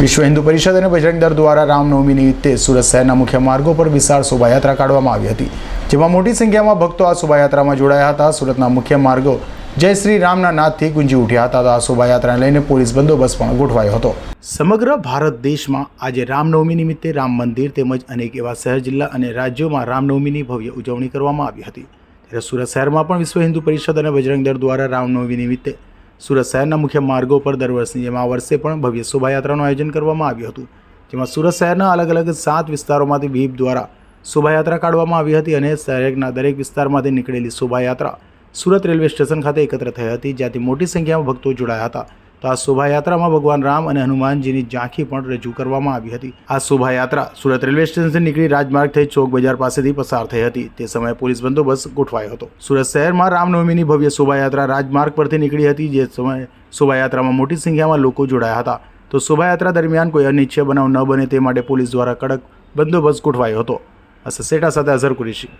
વિશ્વ હિન્દુ પરિષદ અને બજરંગ દળ દ્વારા રામનવમી નિમિત્તે સુરત શહેરના મુખ્ય માર્ગો પર વિશાળ શોભાયાત્રા કાઢવામાં આવી હતી, જેમાં મોટી સંખ્યામાં ભક્તો આ શોભાયાત્રામાં જોડાયા હતા। સુરતના મુખ્ય માર્ગો જય શ્રી રામના નાદથી ગુંજી ઉઠ્યા હતા। તો આ શોભાયાત્રાને લઈને પોલીસ બંદોબસ્ત પણ ગોઠવાયો હતો। સમગ્ર ભારત દેશમાં આજે રામનવમી નિમિત્તે રામ મંદિર તેમજ અનેક એવા શહેર, જિલ્લા અને રાજ્યોમાં રામનવમીની ભવ્ય ઉજવણી કરવામાં આવી હતી। ત્યારે સુરત શહેરમાં પણ વિશ્વ હિન્દુ પરિષદ અને બજરંગ દળ દ્વારા રામનવમી નિમિત્તે સુરત શહેરના મુખ્ય માર્ગો પર દર વર્ષની જેમ આ વર્ષે પણ ભવ્ય શોભાયાત્રાનું આયોજન કરવામાં આવ્યું હતું, જેમાં સુરત શહેરના અલગ અલગ 7 વિસ્તારોમાંથી વીપ દ્વારા શોભાયાત્રા કાઢવામાં આવી હતી અને શહેરના દરેક વિસ્તારમાંથી નીકળેલી શોભાયાત્રા સુરત રેલવે સ્ટેશન ખાતે એકત્ર થઈ હતી, જ્યાંથી મોટી સંખ્યામાં ભક્તો જોડાયા હતા। તો આ શોભાયાત્રામાં ભગવાન રામ અને હનુમાનજીની ઝાંખી પણ રજૂ કરવામાં આવી હતી। આ શોભાયાત્રા સુરત રેલવે સ્ટેશનથી નીકળી રાજમાર્ગ થઈ ચોક બજાર પાસેથી પસાર થઈ હતી। તે સમયે પોલીસ બંદોબસ્ત ગોઠવાયો હતો। સુરત શહેરમાં રામનવમીની ભવ્ય શોભાયાત્રા રાજમાર્ગ પરથી નીકળી હતી, જે સમયે શોભાયાત્રામાં મોટી સંખ્યામાં લોકો જોડાયા હતા। તો શોભાયાત્રા દરમિયાન કોઈ અનિચ્છનીય બનાવ ન બને તે માટે પોલીસ દ્વારા કડક બંદોબસ્ત ગોઠવાયો હતો। અસર સેટા સાથે અઝર કુરેશી।